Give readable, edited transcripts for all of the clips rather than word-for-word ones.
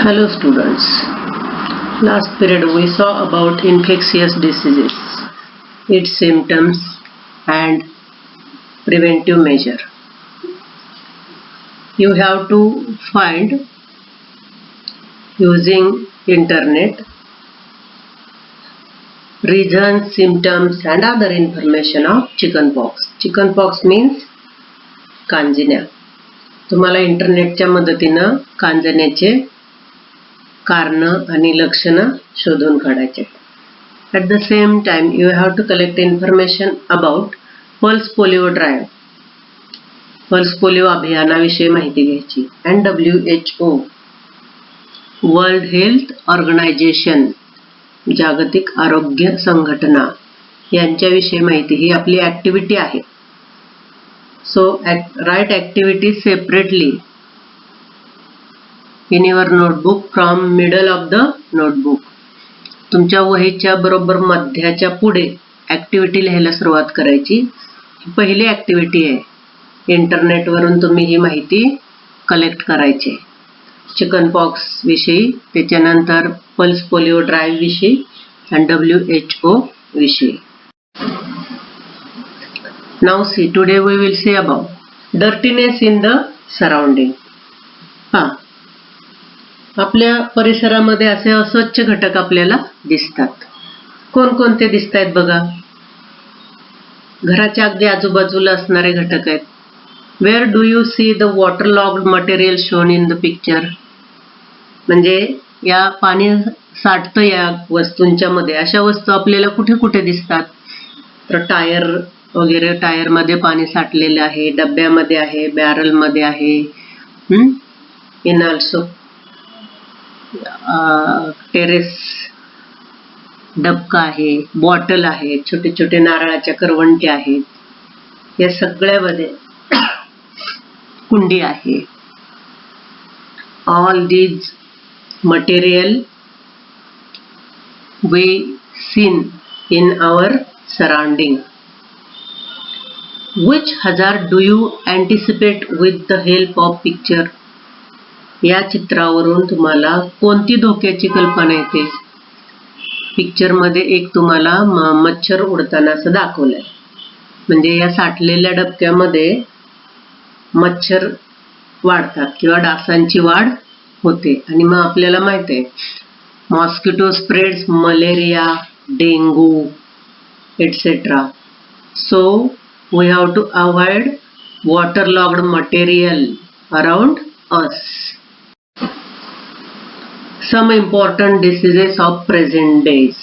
Hello students, last period we saw about infectious diseases, its symptoms and preventive measure. You have to find using internet reasons, symptoms and other information of chickenpox. Chickenpox means कांजिण्या. तुम्हाला इंटरनेटच्या मदतीनं कांजिण्याचे कारण आणि लक्षणं शोधून काढायचे. At the same time you have to collect information about pulse polio drive. Pulse polio अभियानाविषयी माहिती घ्यायची. and WHO world health organization जागतिक आरोग्य संघटना यांच्याविषयी माहिती ही आपली ऍक्टिव्हिटी आहे. So write activities separately in your notebook from middle of the notebook. तुमच्या वहीच्या बरोबर मध्याच्या पुढे ऍक्टिव्हिटी लिहायला सुरुवात करायची. ही पहिली ऍक्टिव्हिटी आहे. इंटरनेट वरून तुम्ही ही माहिती कलेक्ट करायची. चिकन पॉक्स विषयी, त्याच्यानंतर पल्स पोलिओ ड्राईव्ह विषयी आणि WHO विषयी. Now see, today we will say about dirtiness in the surrounding. आपल्या परिसरामध्ये असे अस्वच्छ घटक आपल्याला दिसतात. कोणकोणते दिसत आहेत बघा. घराच्या अगदी आजूबाजूला असणारे घटक आहेत. Where do you see the waterlogged material shown in the picture? म्हणजे या पाणी साठतं या वस्तूंच्या मध्ये. अशा वस्तू आपल्याला कुठे कुठे दिसतात. तर टायर वगैरे, टायर मध्ये पाणी साठलेले आहे, डब्यामध्ये आहे, बॅरल मध्ये आहे. इन ऑल्सो टेरेस डबका आहे, बॉटल आहे, छोटे छोटे नारळाच्या करवंटे आहेत. या सगळ्यामध्ये कुंडी आहे. All these material we seen in our surrounding. Which hazard do you anticipate with the help of picture? या चित्रावरून तुम्हाला कोणती धोक्याची कल्पना येते. पिक्चर मध्ये एक तुम्हाला मच्छर उडताना असं दाखवलंय. म्हणजे या साठलेल्या डबक्यामध्ये मच्छर वाढतात किंवा डासांची वाढ होते. आणि मग आपल्याला माहित आहे mosquito spreads malaria, dengue etc. So we have to avoid waterlogged material around us. Some important diseases of present days.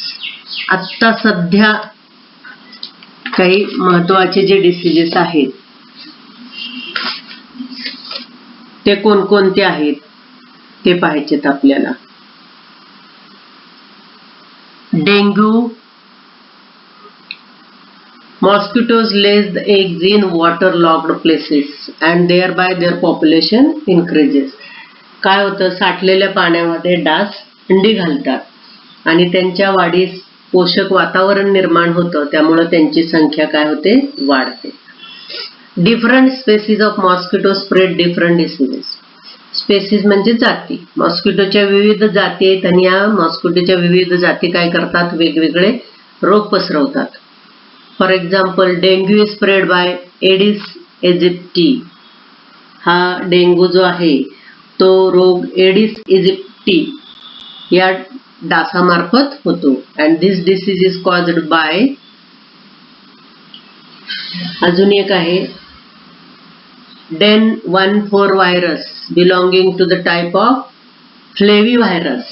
आता सध्या काही महत्त्वाचे जे डिसीजेस आहेत ते कोणकोणते आहेत ते पाहायचेत आपल्याला. Dengue. Mosquitoes lays the eggs in waterlogged places and thereby their population increases. काय होतं, साठलेल्या पाण्यामध्ये डास अंडी घालतात आणि त्यांच्या वाढीस पोषक वातावरण निर्माण होतं. त्यामुळे त्यांची संख्या काय होते, वाढते. Different species of mosquito spread different diseases. Species म्हणजे जाती. मॉस्किटोच्या विविध जाती आहेत आणि या मॉस्किटोच्या विविध जाती काय करतात, वेगवेगळे रोग पसरवतात. For example dengue is spread by Aedes इजिप्टी. हा डेंग्यू जो आहे तो रोग एडिस इजिप्टी या डासामार्फत होतो. And this disease is caused by, अजून एक आहे DEN 14 virus belonging to the type of flavivirus.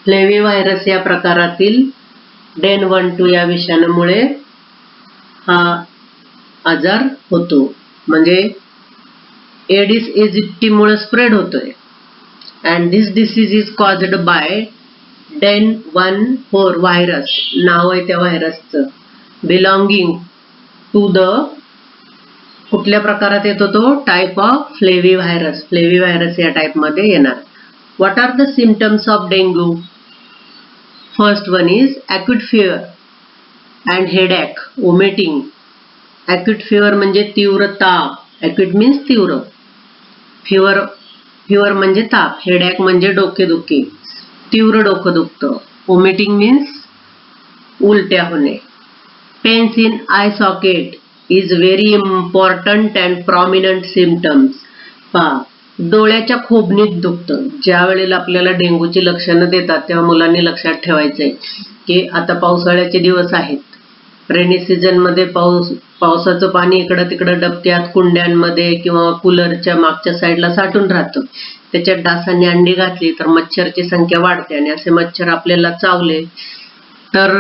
Flavivirus या प्रकारातील डेन 12 या विषाणूमुळे हा आजार होतो. म्हणजे एडिस इजिप्टी मुळे स्प्रेड होतोय. And this disease is caused by DEN 14 virus. नाव आहे त्या व्हायरसचं. बिलॉंगिंग टू द, कुठल्या प्रकारात येतो तो, type of flavivirus. Flavivirus या टाइप मध्ये येणार. What are the symptoms of dengue? First one is acute fever and headache, vomiting. Acute fever म्हणजे तीव्र ताप. Acute means तीव्र. Fever फिवर म्हणजे ताप, हेडॅक म्हणजे डोकेदुखी, तीव्र डोकं दुखतं. वॉमिटिंग मीन्स उलट्या होणे. Pains in eye socket is very important and prominent symptoms. पहा, डोळ्याच्या खोबणीत दुखतं. ज्या वेळेला आपल्याला डेंग्यूची लक्षणं देतात तेव्हा मुलांनी लक्षात ठेवायचंय की आता पावसाळ्याचे दिवस आहेत. रेनी सीझन मध्ये पावसाचं पाणी इकडं तिकडं डबक्यात, कुंड्यांमध्ये किंवा कूलरच्या मागच्या साईडला साठून राहतं. त्याच्यात डासांनी अंडी घातली तर मच्छरची संख्या वाढते आणि असे मच्छर आपल्याला चावले तर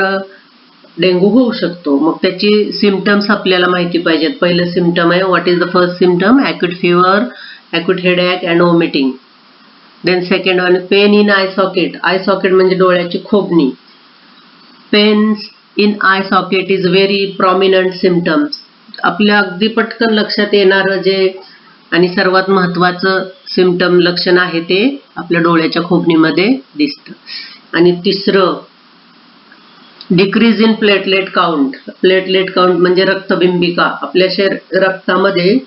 डेंग्यू होऊ शकतो. मग त्याची सिम्पटम्स आपल्याला माहिती पाहिजेत. पहिलं सिम्पटम आहे, what is the first symptom? Acute fever, acute headache and vomiting. Then second one, pain in eye socket. Eye socket म्हणजे डोळ्याची खोबणी. Pains in eye socket is very prominent symptoms. आपल्या अगदी पटकन लक्षात येणारं जे आणि सर्वात महत्वाचं सिम्पटम लक्षण आहे ते आपल्या डोळ्याच्या खोबणीमध्ये दिसतं. आणि तिसरं, decrease in platelet count. Platelet count म्हणजे रक्तबिंबिका. आपल्या रक्तामध्ये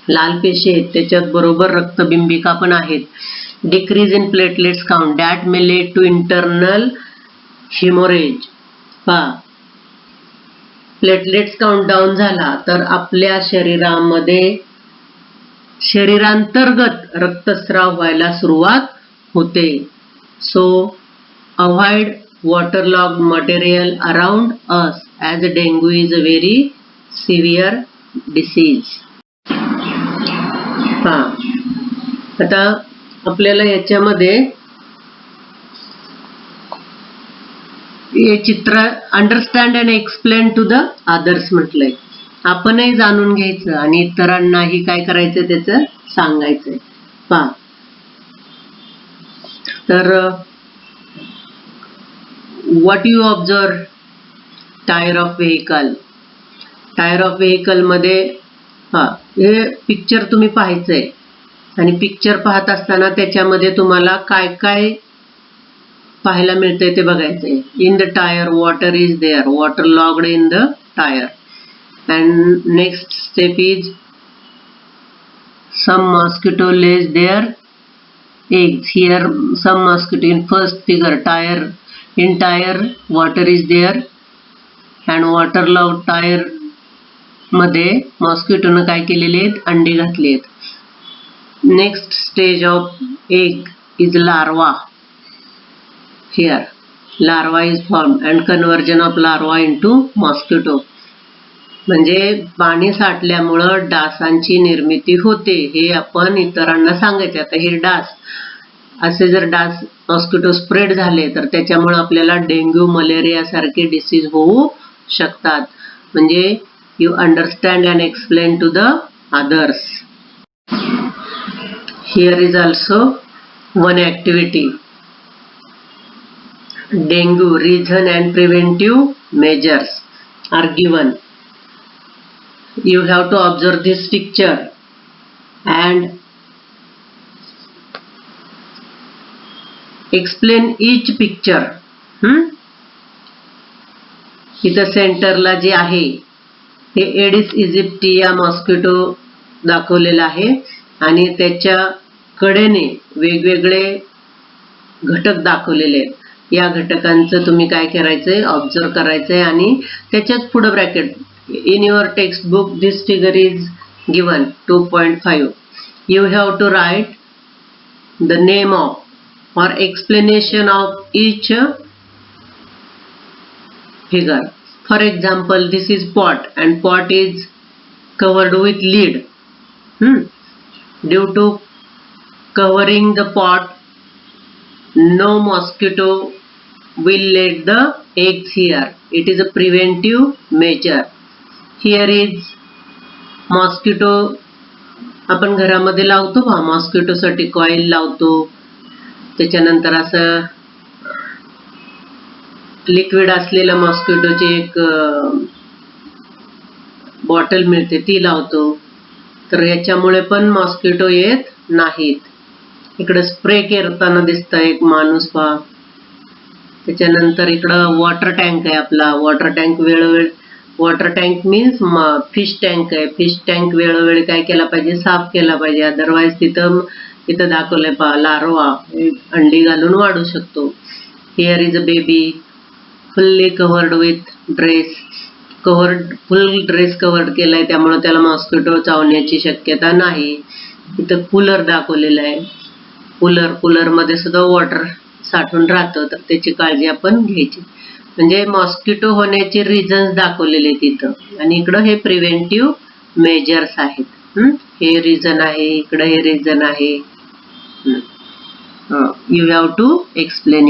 लाल पेशी आहेत, त्याच्यात बरोबर रक्तबिंबिका पण आहेत. Decrease in platelets count that may lead to internal haemorrhage. पहा, प्लेटलेट्स काउंट डाऊन झाला तर आपल्या शरीरामध्ये शरीरांतर्गत रक्तस्राव व्हायला सुरुवात होते. So avoid waterlogged material around us as dengue is a very severe disease. आता आपल्याला याच्यामध्ये हे चित्र understand and explain to the others म्हटलंय. आपणही जाणून घ्यायचं आणि इतरांनाही काय करायचं त्याचं सांगायचंय. पहा, तर what you observe? Tyre of vehicle. Tyre of vehicle मध्ये हे पिक्चर तुम्ही पाहायचंय आणि पिक्चर पाहत असताना त्याच्यामध्ये तुम्हाला काय काय पाहायला मिळतंय ते बघायचंय. In the tyre water is there, waterlogged in the tyre. And next step is some mosquito lays their eggs. Here some mosquito. In first figure, tire, in tire water is there and waterlogged tire मध्ये मॉस्किटोनं काय केलेले आहेत? अंडी घातली आहेत. Next stage of egg is larva. Here larva is form and conversion of larva into mosquito. म्हणजे पाणी साठल्यामुळं डासांची निर्मिती होते हे आपण इतरांना सांगायचे. आता हे डास असे जर डास मॉस्किटो स्प्रेड झाले तर त्याच्यामुळे आपल्याला डेंग्यू, मलेरिया सारखे डिसीज होऊ शकतात. म्हणजे you understand and explain to the others. Here is also one activity. Dengue reason and preventive measures are given. You have to observe this picture and explain each picture. इथं सेंटरला जे आहे हे Aedes इजिप्टिया mosquito दाखवलेला आहे आणि त्याच्या कडेने वेगवेगळे घटक दाखवलेले आहेत. या घटकांचं तुम्ही काय करायचंय? ऑब्झर्व करायचंय आणि त्याच्यात पुढे bracket. In your textbook this figure is given 2.5. You have to write the name of or explanation of each figure. For example, this is pot and pot is covered with lid. Due to covering the pot, no mosquito will lay the eggs here. It is a preventive measure. Here is mosquito. आपण घरामध्ये लावतो पहा, मॉस्किटोसाठी coil लावतो. त्याच्यानंतर असं liquid असलेलं मॉस्किटोची एक bottle मिळते ती लावतो. तर याच्यामुळे पण मॉस्किटो येत नाहीत. इकडे स्प्रे करताना दिसतं एक माणूस पहा. त्याच्यानंतर इकडं वॉटर टँक आहे आपला. वॉटर टँक वेळोवेळी, water tank means fish tank आहे. फिश टँक वेळोवेळी काय केला पाहिजे? साफ केला पाहिजे. अदरवाईज तिथं इथं दाखवलंय पहा, लार्वा अंडी घालून वाढू शकतो. Here is a baby fully covered with dress, full dress covered केलाय, त्यामुळे त्याला मॉस्किटो चावण्याची शक्यता नाही. इथं कूलर दाखवलेलं आहे. कूलर मध्ये सुद्धा वॉटर साठून राहतं, तर त्याची काळजी आपण घ्यायची. म्हणजे मॉस्किटो होण्याचे रिझन्स दाखवलेले तिथं, आणि इकडं हे प्रिव्हेंटिव्ह मेजर्स आहेत. हे रिझन आहे, इकडं हे रिझन आहे. You have to explain.